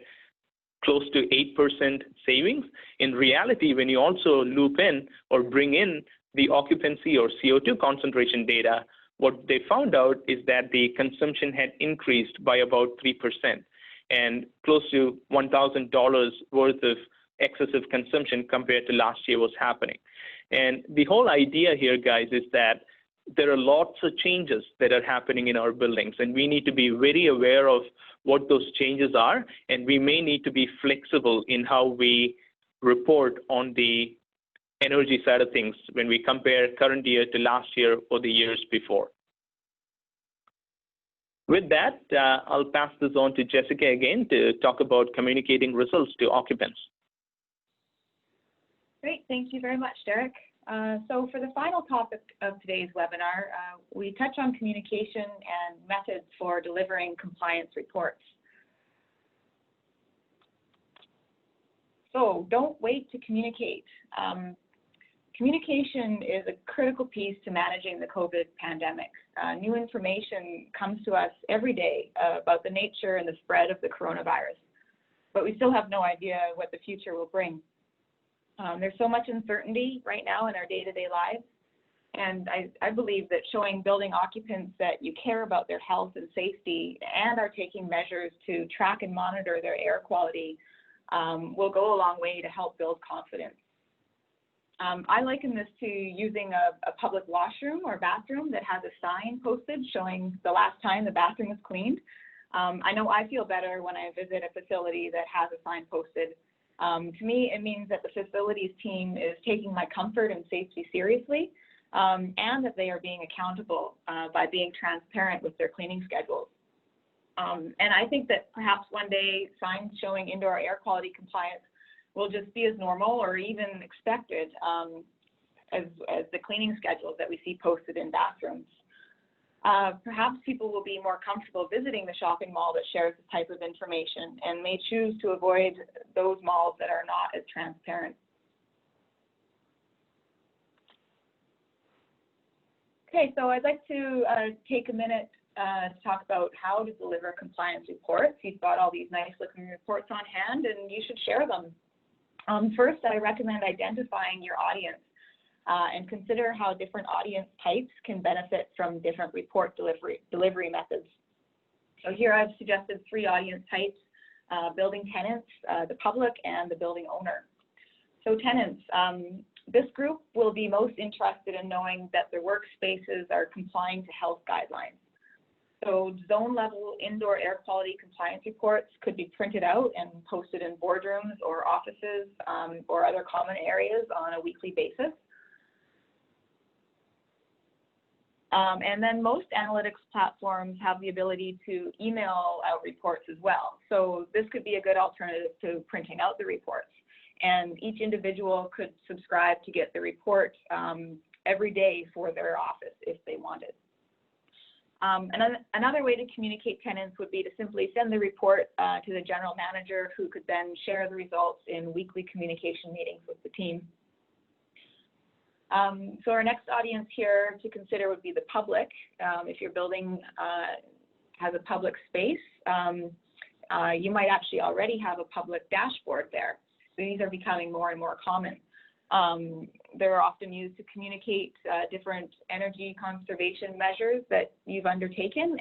close to 8% savings, in reality, when you also loop in or bring in the occupancy or CO2 concentration data, what they found out is that the consumption had increased by about 3%. And close to $1,000 worth of excessive consumption compared to last year was happening. And the whole idea here, guys, is that there are lots of changes that are happening in our buildings, and we need to be very aware of what those changes are, and we may need to be flexible in how we report on the energy side of things when we compare current year to last year or the years before. With that, I'll pass this on to Jessica again to talk about communicating results to occupants. Great, thank you very much, Derek. So for the final topic of today's webinar, we touch on communication and methods for delivering compliance reports. So don't wait to communicate. Communication is a critical piece to managing the COVID pandemic. New information comes to us every day about the nature and the spread of the coronavirus, but we still have no idea what the future will bring. There's so much uncertainty right now in our day-to-day lives, and I believe that showing building occupants that you care about their health and safety and are taking measures to track and monitor their air quality will go a long way to help build confidence. I liken this to using a public washroom or bathroom that has a sign posted showing the last time the bathroom was cleaned. I know I feel better when I visit a facility that has a sign posted. To me, it means that the facilities team is taking my comfort and safety seriously, and that they are being accountable by being transparent with their cleaning schedules. And I think that perhaps one day signs showing indoor air quality compliance will just be as normal or even expected as the cleaning schedules that we see posted in bathrooms. Perhaps people will be more comfortable visiting the shopping mall that shares this type of information and may choose to avoid those malls that are not as transparent. Okay, so I'd like to take a minute to talk about how to deliver compliance reports. You've got all these nice looking reports on hand and you should share them. First, I recommend identifying your audience and consider how different audience types can benefit from different report delivery methods. So here I've suggested 3 audience types, building tenants, the public, and the building owner. So tenants, this group will be most interested in knowing that their workspaces are complying to health guidelines. So zone-level indoor air quality compliance reports could be printed out and posted in boardrooms or offices or other common areas on a weekly basis. And then most analytics platforms have the ability to email out reports as well. So this could be a good alternative to printing out the reports. And each individual could subscribe to get the report every day for their office if they wanted. Another way to communicate tenants would be to simply send the report to the general manager, who could then share the results in weekly communication meetings with the team. So our next audience here to consider would be the public. If your building has a public space, you might actually already have a public dashboard there. So these are becoming more and more common. They're often used to communicate different energy conservation measures that you've undertaken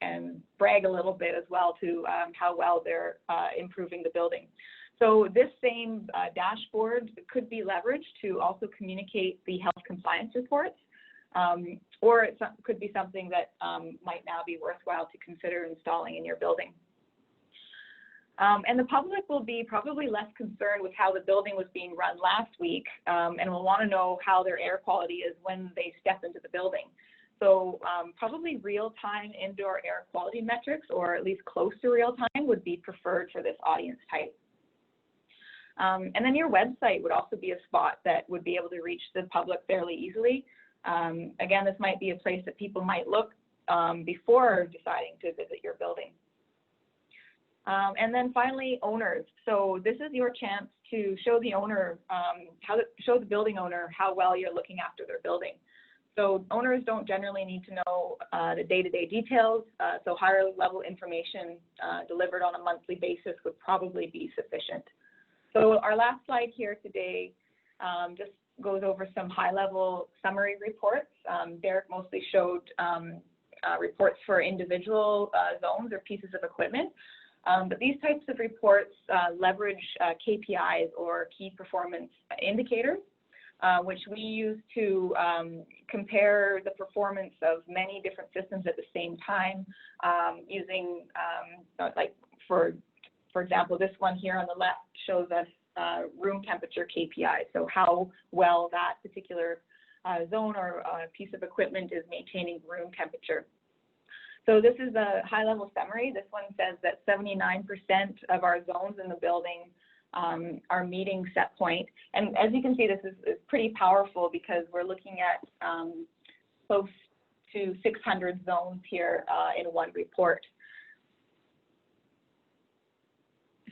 and brag a little bit as well to how well they're improving the building. So this same dashboard could be leveraged to also communicate the health compliance reports, or it could be something that might now be worthwhile to consider installing in your building. And the public will be probably less concerned with how the building was being run last week, and will want to know how their air quality is when they step into the building. So probably real-time indoor air quality metrics, or at least close to real-time, would be preferred for this audience type. And then your website would also be a spot that would be able to reach the public fairly easily. Again, this might be a place that people might look before deciding to visit your building. And then finally, owners. So this is your chance to show the owner, show the building owner how well you're looking after their building. So owners don't generally need to know the day-to-day details, so higher level information delivered on a monthly basis would probably be sufficient. So our last slide here today just goes over some high-level summary reports. Derek mostly showed reports for individual zones or pieces of equipment. But these types of reports leverage KPIs, or key performance indicators, which we use to compare the performance of many different systems at the same time, using, like for example, this one here on the left shows us room temperature KPI. So how well that particular zone or piece of equipment is maintaining room temperature. So this is a high-level summary. This one says that 79% of our zones in the building are meeting set point. And as you can see, this is pretty powerful because we're looking at close to 600 zones here in one report.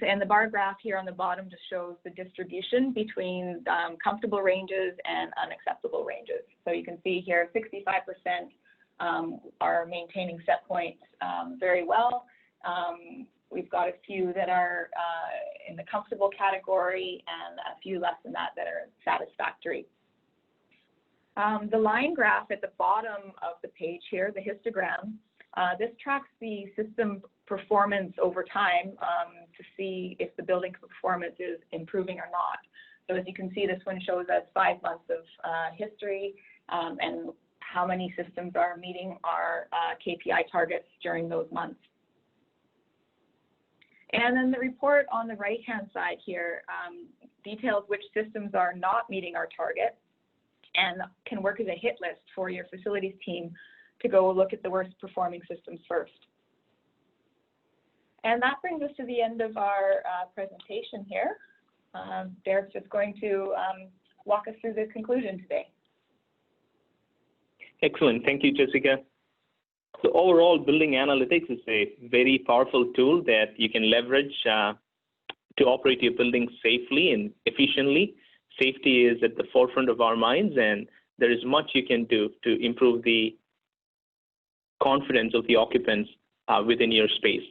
And the bar graph here on the bottom just shows the distribution between comfortable ranges and unacceptable ranges. So you can see here 65% are maintaining set points very well. We've got a few that are in the comfortable category and a few less than that are satisfactory. The line graph at the bottom of the page here, the histogram, this tracks the system performance over time to see if the building performance is improving or not. So as you can see, this one shows us 5 months of history and how many systems are meeting our KPI targets during those months. And then the report on the right-hand side here details which systems are not meeting our target and can work as a hit list for your facilities team to go look at the worst performing systems first. And that brings us to the end of our presentation here. Derek's just going to walk us through the conclusion today. Excellent. Thank you, Jessica. So overall, building analytics is a very powerful tool that you can leverage to operate your building safely and efficiently. Safety is at the forefront of our minds, and there is much you can do to improve the confidence of the occupants within your space.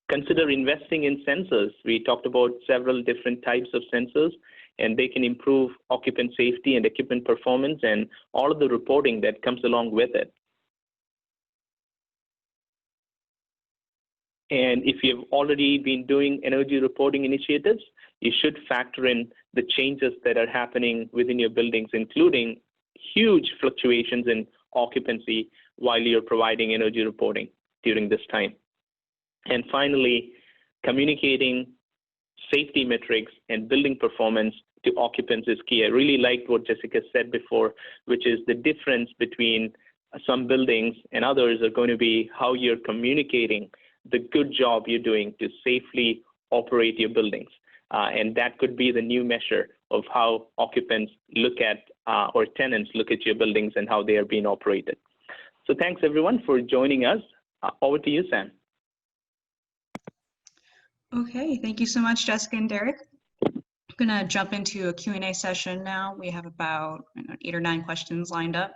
Consider investing in sensors. We talked about several different types of sensors, and they can improve occupant safety and equipment performance and all of the reporting that comes along with it. And if you've already been doing energy reporting initiatives, you should factor in the changes that are happening within your buildings, including huge fluctuations in occupancy while you're providing energy reporting during this time. And finally, communicating safety metrics and building performance to occupants is key. I really liked what Jessica said before, which is the difference between some buildings and others are going to be how you're communicating the good job you're doing to safely operate your buildings. And that could be the new measure of how occupants look at or tenants look at your buildings and how they are being operated. So thanks everyone for joining us. Over to you, Sam. Okay, thank you so much, Jessica and Derek. I'm gonna jump into a Q&A session now. We have about 8 or 9 questions lined up.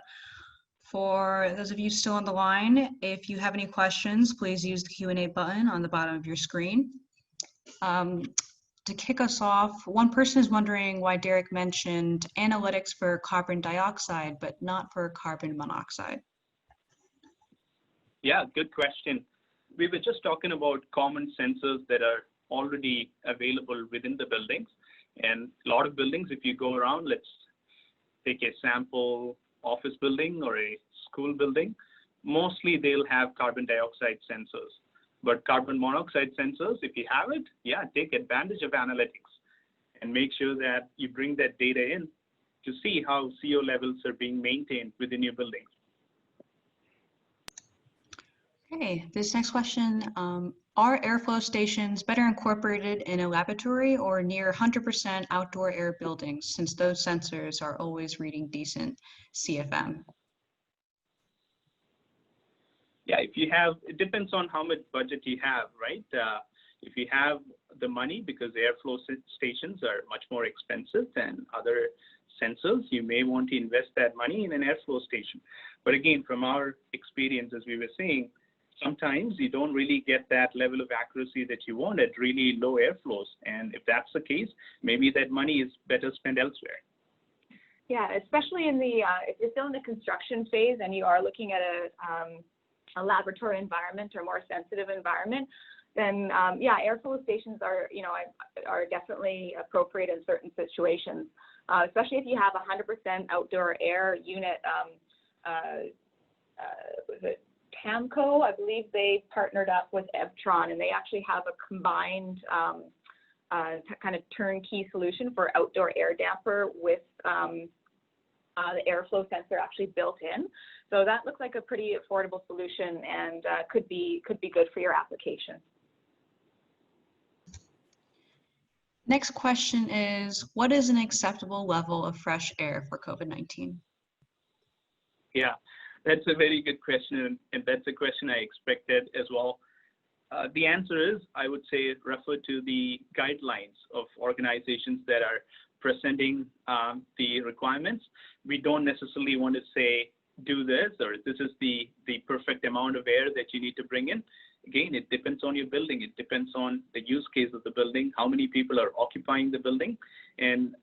For those of you still on the line, if you have any questions, please use the Q&A button on the bottom of your screen. To kick us off, one person is wondering why Derek mentioned analytics for carbon dioxide, but not for carbon monoxide. Yeah, good question. We were just talking about common sensors that are already available within the buildings. And a lot of buildings, if you go around, let's take a sample office building or a school building, mostly they'll have carbon dioxide sensors. But carbon monoxide sensors, if you have it, yeah, take advantage of analytics and make sure that you bring that data in to see how CO levels are being maintained within your buildings. Okay, this next question, are airflow stations better incorporated in a laboratory or near 100% outdoor air buildings, since those sensors are always reading decent CFM? Yeah, if you have, it depends on how much budget you have, right? If you have the money, because airflow stations are much more expensive than other sensors, you may want to invest that money in an airflow station. But again, from our experience, as we were saying, sometimes you don't really get that level of accuracy that you want at really low airflows. And if that's the case, maybe that money is better spent elsewhere. Yeah, especially in the, if you're still in the construction phase and you are looking at a laboratory environment or more sensitive environment, then yeah, airflow stations are, are definitely appropriate in certain situations, especially if you have 100% outdoor air unit. Was it Tamco? I believe they partnered up with Evtron, and they actually have a combined kind of turnkey solution for outdoor air damper with the airflow sensor actually built in. So that looks like a pretty affordable solution and could be good for your application. Next question is, what is an acceptable level of fresh air for COVID-19? Yeah, that's a very good question, and that's a question I expected as well. The answer is, I would say, refer to the guidelines of organizations that are presenting the requirements. We don't necessarily want to say, do this, or this is the perfect amount of air that you need to bring in. Again, it depends on your building. It depends on the use case of the building, how many people are occupying the building, and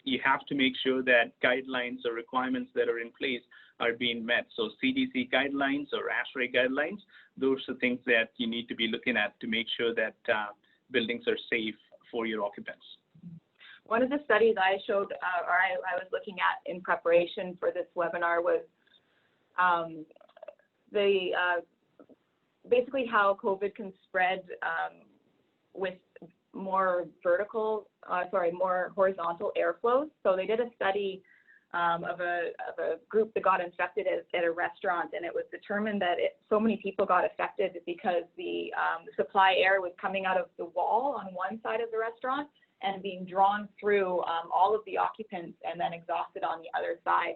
you have to make sure that guidelines or requirements that are in place are being met. So CDC guidelines or ASHRAE guidelines, those are things that you need to be looking at to make sure that buildings are safe for your occupants. One of the studies I showed, or I was looking at in preparation for this webinar, was basically how COVID can spread with more more horizontal airflows. So they did a study of a group that got infected at a restaurant, and it was determined that so many people got affected because the supply air was coming out of the wall on one side of the restaurant and being drawn through all of the occupants and then exhausted on the other side.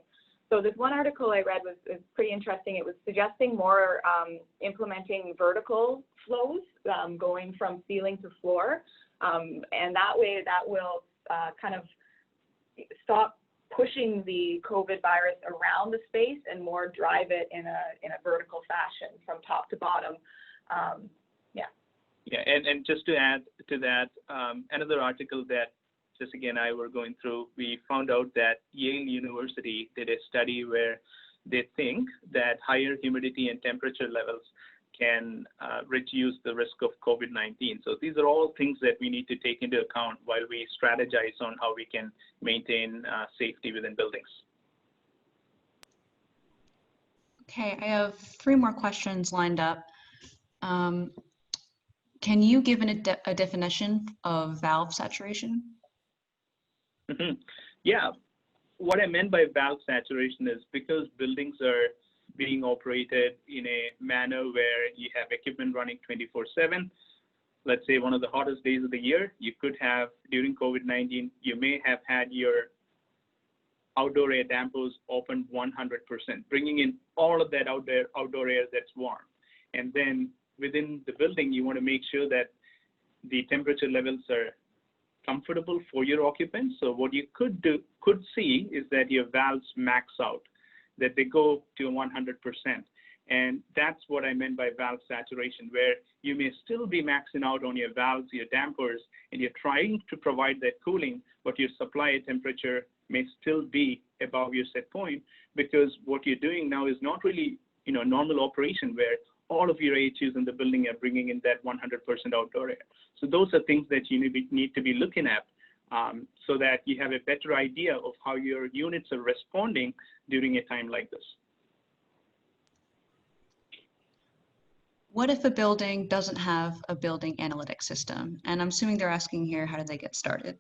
So this one article I read was pretty interesting. It was suggesting more implementing vertical flows going from ceiling to floor. And that way that will kind of stop pushing the COVID virus around the space and more drive it in a vertical fashion from top to bottom. Yeah, and just to add to that, another article that Jessica and I were going through, we found out that Yale University did a study where they think that higher humidity and temperature levels can reduce the risk of COVID-19. So these are all things that we need to take into account while we strategize on how we can maintain safety within buildings. Okay, I have 3 more questions lined up. Can you give a definition of valve saturation? Mm-hmm. Yeah, what I meant by valve saturation is because buildings are being operated in a manner where you have equipment running 24/7. Let's say one of the hottest days of the year, you could have, during COVID-19, you may have had your outdoor air dampers open 100%, bringing in all of that outdoor air that's warm. And then within the building, you want to make sure that the temperature levels are comfortable for your occupants. So what you could see is that your valves max out. that they go to 100%. And that's what I meant by valve saturation, where you may still be maxing out on your valves, your dampers, and you're trying to provide that cooling, but your supply temperature may still be above your set point, because what you're doing now is not really, normal operation where all of your AHUs in the building are bringing in that 100% outdoor air. So those are things that you need to be looking at so that you have a better idea of how your units are responding during a time like this. What if a building doesn't have a building analytics system? And I'm assuming they're asking here, how do they get started?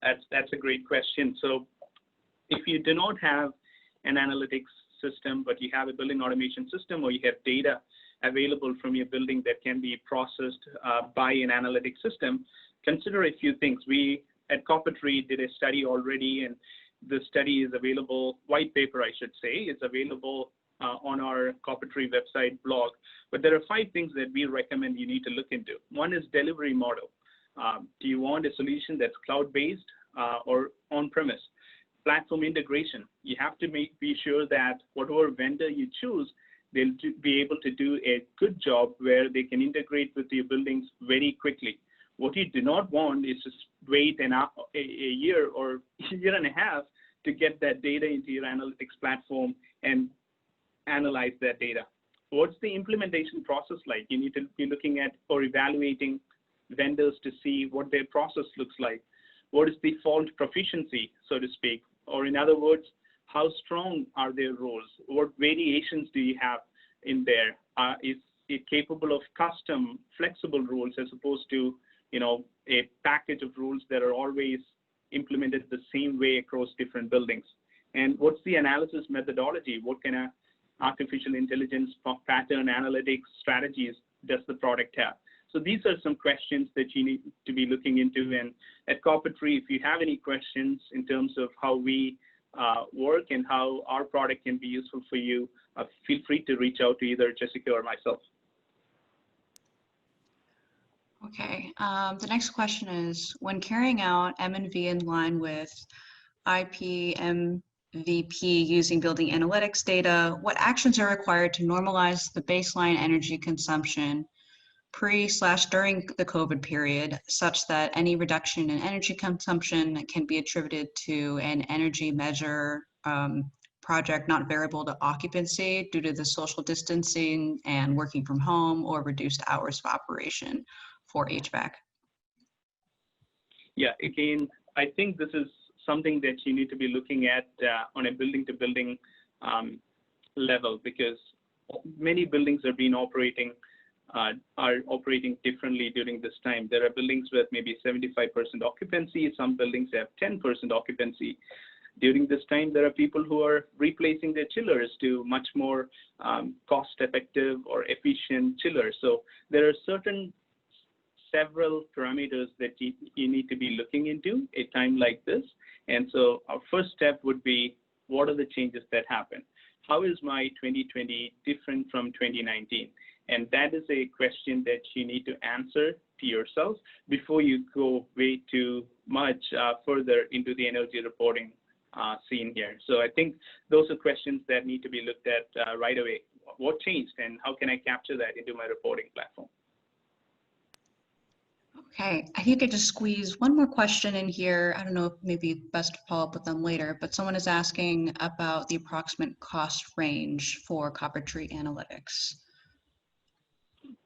That's a great question. So if you do not have an analytics system, but you have a building automation system, or you have data available from your building that can be processed by an analytics system, consider a few things. We at CopperTree did a study already, and the study is available, white paper I should say, is available on our CopperTree website blog. But there are 5 things that we recommend you need to look into. One is delivery model. Do you want a solution that's cloud-based or on-premise? Platform integration. You have to be sure that whatever vendor you choose, they'll be able to do a good job where they can integrate with your buildings very quickly. What you do not want is to wait a year or a year and a half to get that data into your analytics platform and analyze that data. What's the implementation process like? You need to be looking at or evaluating vendors to see what their process looks like. What is the fault proficiency, so to speak? Or in other words, how strong are their rules? What variations do you have in there? Is it capable of custom, flexible rules as opposed to, a package of rules that are always implemented the same way across different buildings? And what's the analysis methodology? What kind of artificial intelligence, pattern analytics strategies does the product have? So these are some questions that you need to be looking into. And at CopperTree, if you have any questions in terms of how we work and how our product can be useful for you, feel free to reach out to either Jessica or myself. Okay, the next question is, when carrying out M&V in line with IPMVP using building analytics data, what actions are required to normalize the baseline energy consumption pre/during the COVID period, such that any reduction in energy consumption can be attributed to an energy measure project not variable to occupancy due to the social distancing and working from home or reduced hours of operation for HVAC? Yeah, again, I think this is something that you need to be looking at on a building-to-building level, because many buildings are operating differently during this time. There are buildings with maybe 75% occupancy. Some buildings have 10% occupancy. During this time, there are people who are replacing their chillers to much more cost-effective or efficient chillers. So there are several parameters that you need to be looking into a time like this. And so our first step would be, what are the changes that happen? How is my 2020 different from 2019? And that is a question that you need to answer to yourself before you go way too much further into the energy reporting scene here. So I think those are questions that need to be looked at right away. What changed and how can I capture that into my reporting platform? Okay, I think I just squeeze one more question in here. I don't know if maybe best to follow up with them later, but someone is asking about the approximate cost range for CopperTree Analytics.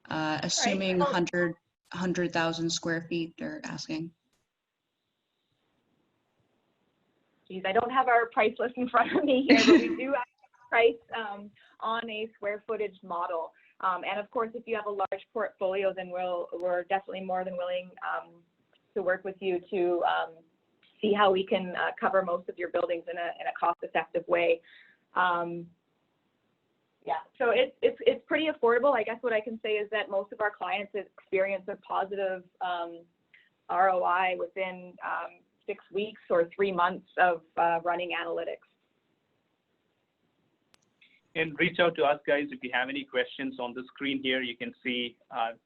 Assuming 100,000 square feet, they're asking. Geez, I don't have our price list in front of me here, but we do have a price on a square footage model. And of course, if you have a large portfolio, then we're definitely more than willing to work with you to see how we can cover most of your buildings in a cost-effective way. Yeah, so it's pretty affordable. I guess what I can say is that most of our clients experience a positive ROI within 6 weeks or 3 months of running analytics. And reach out to us, guys, if you have any questions. On the screen here, you can see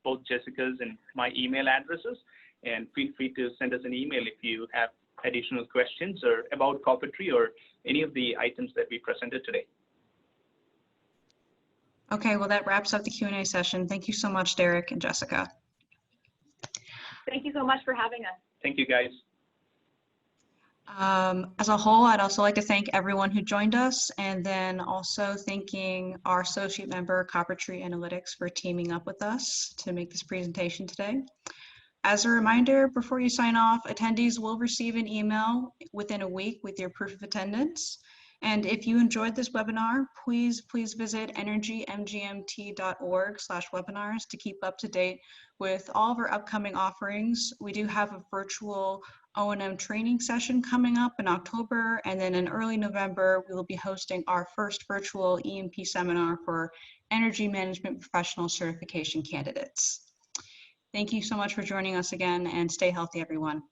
both Jessica's and my email addresses. And feel free to send us an email if you have additional questions or about CopperTree or any of the items that we presented today. Okay, well, that wraps up the Q&A session. Thank you so much, Derek and Jessica. Thank you so much for having us. Thank you, guys. As a whole, I'd also like to thank everyone who joined us, and then also thanking our associate member, CopperTree Analytics, for teaming up with us to make this presentation today. As a reminder, before you sign off, attendees will receive an email within a week with your proof of attendance. And if you enjoyed this webinar, please visit energymgmt.org/webinars to keep up to date with all of our upcoming offerings. We do have a virtual O&M training session coming up in October, and then in early November, we will be hosting our first virtual EMP seminar for energy management professional certification candidates. Thank you so much for joining us again, and stay healthy, everyone.